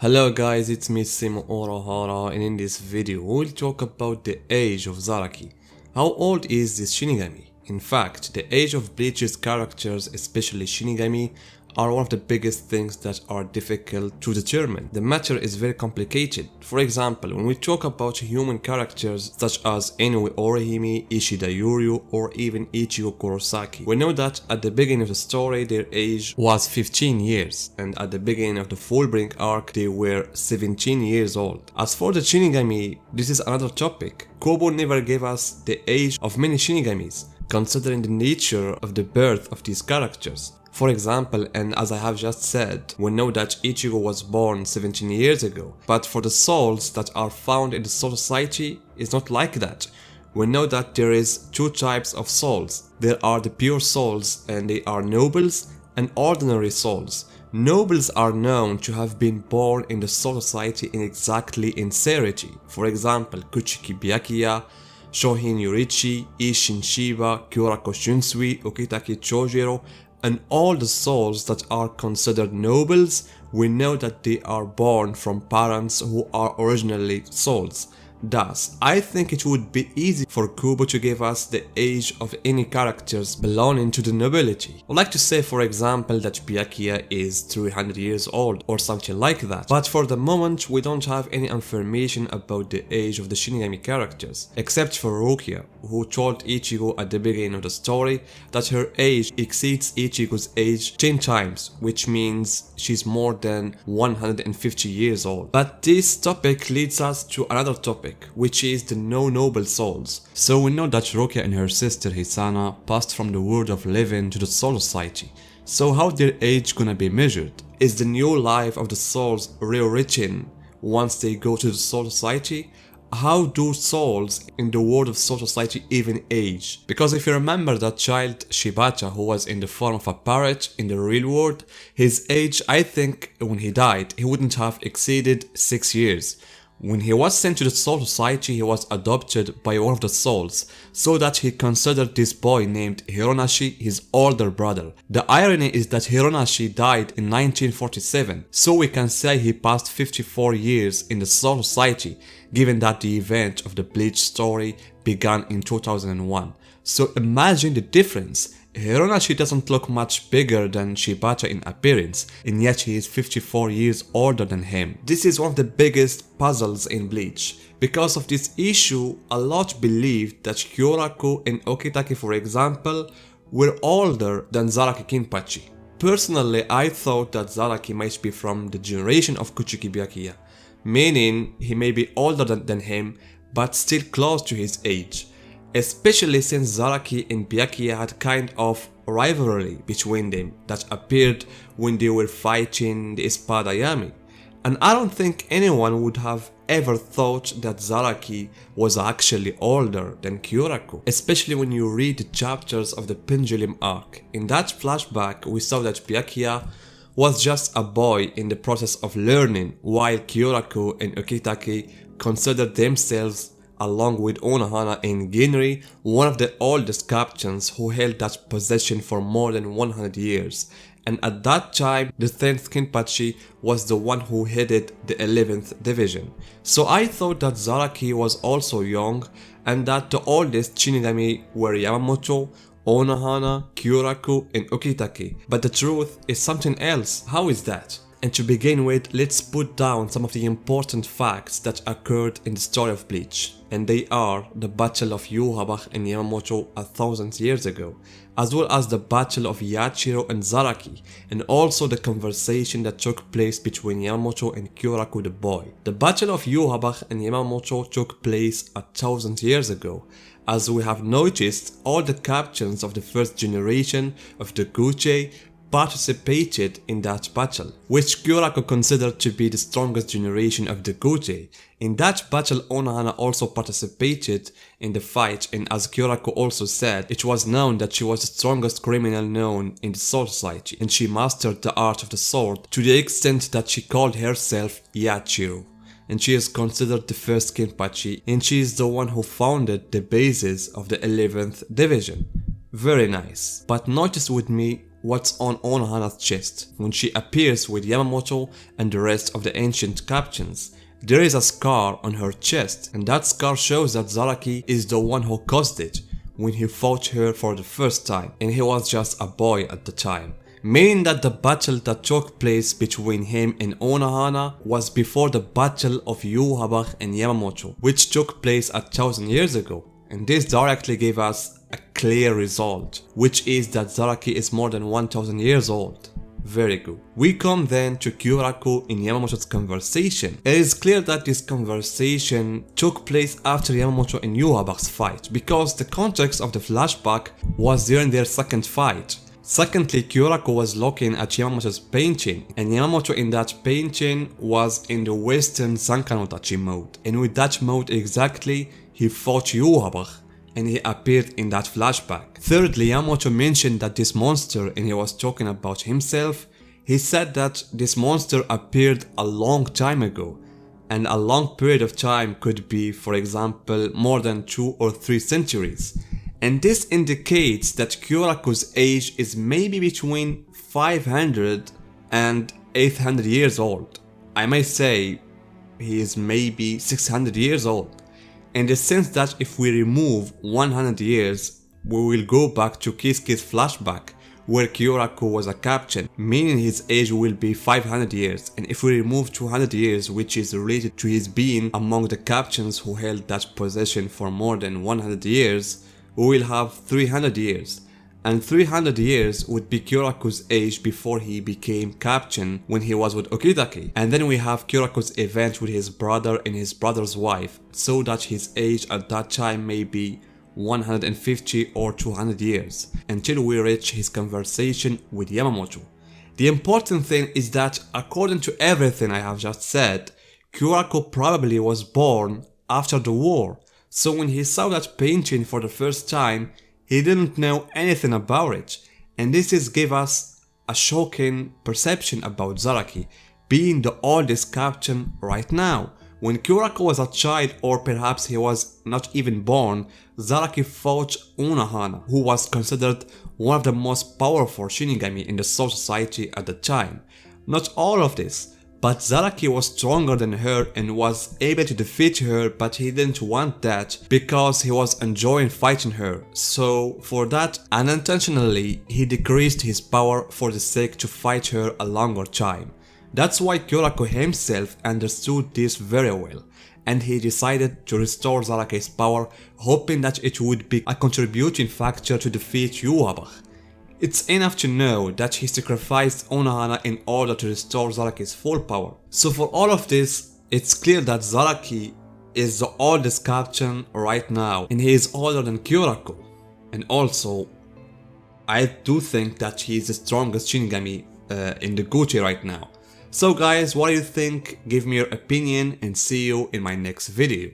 Hello guys, it's me Simo Orohara, and in this video we'll talk about the age of Zaraki. How old is this Shinigami? In fact, the age of Bleach's characters, especially Shinigami, are one of the biggest things that are difficult to determine. The matter is very complicated. For example, when we talk about human characters such as Inoue Orihime, Ishida Yuryu, or even Ichigo Kurosaki, we know that at the beginning of the story their age was 15 years, and at the beginning of the Fullbring arc they were 17 years old. As for the Shinigami, this is another topic. Kobo never gave us the age of many Shinigamis, considering the nature of the birth of these characters. For example, and as I have just said, we know that Ichigo was born 17 years ago, but for the souls that are found in the Soul Society, it's not like that. We know that there is two types of souls. There are the pure souls, and they are nobles and ordinary souls. Nobles are known to have been born in the Soul Society in exactly sincerity. For example, Kuchiki Byakuya, Shohin Yorichi, Isshin Shiba, Kyoraku Shunsui, Ukitake Chojiro, and all the souls that are considered nobles, we know that they are born from parents who are originally souls. Thus, I think it would be easy for Kubo to give us the age of any characters belonging to the nobility. I'd like to say, for example, that Byakuya is 300 years old or something like that, but for the moment we don't have any information about the age of the Shinigami characters, except for Rukia, who told Ichigo at the beginning of the story that her age exceeds Ichigo's age 10 times, which means she's more than 150 years old. But this topic leads us to another topic, which is the no-noble souls. So we know that Rukia and her sister Hisana passed from the world of living to the Soul Society. So how their age gonna be measured? Is the new life of the souls rewritten once they go to the Soul Society? How do souls in the world of Soul Society even age? Because if you remember that child Shibata who was in the form of a parrot in the real world, his age, I think when he died, he wouldn't have exceeded 6 years. When he was sent to the Soul Society, he was adopted by one of the souls, so that he considered this boy named Hironashi his older brother. The irony is that Hironashi died in 1947, so we can say he passed 54 years in the Soul Society, given that the event of the Bleach story began in 2001. So imagine the difference. Hironashi doesn't look much bigger than Shibata in appearance, and yet he is 54 years older than him. This is one of the biggest puzzles in Bleach. Because of this issue, a lot believed that Kyoraku and Ukitake, for example, were older than Zaraki Kenpachi. Personally, I thought that Zaraki might be from the generation of Kuchiki Byakuya, meaning he may be older than him, but still close to his age. Especially since Zaraki and Byakuya had kind of rivalry between them that appeared when they were fighting the Espada Yami. And I don't think anyone would have ever thought that Zaraki was actually older than Kyoraku, especially when you read the chapters of the Pendulum arc. In that flashback, we saw that Byakuya was just a boy in the process of learning, while Kyoraku and Ukitake considered themselves, along with Onohana and Ginri, one of the oldest captains who held that position for more than 100 years. And at that time, the 10th Kenpachi was the one who headed the 11th division. So I thought that Zaraki was also young, and that the oldest Shinigami were Yamamoto, Onohana, Kyoraku, and Ukitake. But the truth is something else. How is that? And to begin with, let's put down some of the important facts that occurred in the story of Bleach. And they are the battle of Yhwach and Yamamoto 1,000 years ago, as well as the battle of Yachiro and Zaraki, and also the conversation that took place between Yamamoto and Kyoraku the boy. The battle of Yhwach and Yamamoto took place 1,000 years ago. As we have noticed, all the captains of the first generation of the Gucci participated in that battle, which Kyoraku considered to be the strongest generation of the Gucci. In that battle, Onohana also participated in the fight, and as Kyoraku also said, it was known that she was the strongest criminal known in the Soul Society, and she mastered the art of the sword to the extent that she called herself Yachiro. And she is considered the first Kenpachi, and she is the one who founded the basis of the 11th division. Very nice. But notice with me what's on Onohana's chest when she appears with Yamamoto and the rest of the ancient captains. There is a scar on her chest, and that scar shows that Zaraki is the one who caused it when he fought her for the first time, and he was just a boy at the time. Meaning that the battle that took place between him and Onohana was before the battle of Yūhabach and Yamamoto, which took place 1,000 years ago. And this directly gave us a clear result, which is that Zaraki is more than 1,000 years old. Very good. We come then to Kyoraku in Yamamoto's conversation. It is clear that this conversation took place after Yamamoto and Yūhabach's fight, because the context of the flashback was during their second fight. Secondly, Kyoraku was looking at Yamamoto's painting, and Yamamoto in that painting was in the Western Sankanotachi mode, and with that mode exactly, he fought Yūhabach, and he appeared in that flashback. Thirdly, Yamamoto mentioned that this monster, and he was talking about himself, he said that this monster appeared a long time ago, and a long period of time could be, for example, more than 2 or 3 centuries. And this indicates that Kyoraku's age is maybe between 500 and 800 years old. I may say he is maybe 600 years old, in the sense that if we remove 100 years, we will go back to Kisuke's flashback where Kyoraku was a captain, meaning his age will be 500 years, and if we remove 200 years, which is related to his being among the captains who held that position for more than 100 years, we will have 300 years, and 300 years would be Kyoraku's age before he became captain when he was with Ukitake. And then we have Kyoraku's event with his brother and his brother's wife, so that his age at that time may be 150 or 200 years, until we reach his conversation with Yamamoto. The important thing is that according to everything I have just said, Kyoraku probably was born after the war. So when he saw that painting for the first time, he didn't know anything about it, and this gave us a shocking perception about Zaraki being the oldest captain right now. When Kyoraku was a child, or perhaps he was not even born, Zaraki fought Onohana, who was considered one of the most powerful Shinigami in the Soul Society at the time. Not all of this, but Zaraki was stronger than her and was able to defeat her, but he didn't want that because he was enjoying fighting her. So for that, unintentionally, he decreased his power for the sake to fight her a longer time. That's why Kyoraku himself understood this very well, and he decided to restore Zaraki's power, hoping that it would be a contributing factor to defeat Yūhabach. It's enough to know that he sacrificed Onohana in order to restore Zaraki's full power. So for all of this, it's clear that Zaraki is the oldest captain right now, and he is older than Kyoraku. And also, I do think that he is the strongest Shinigami in the Gucci right now. So guys, what do you think? Give me your opinion and see you in my next video.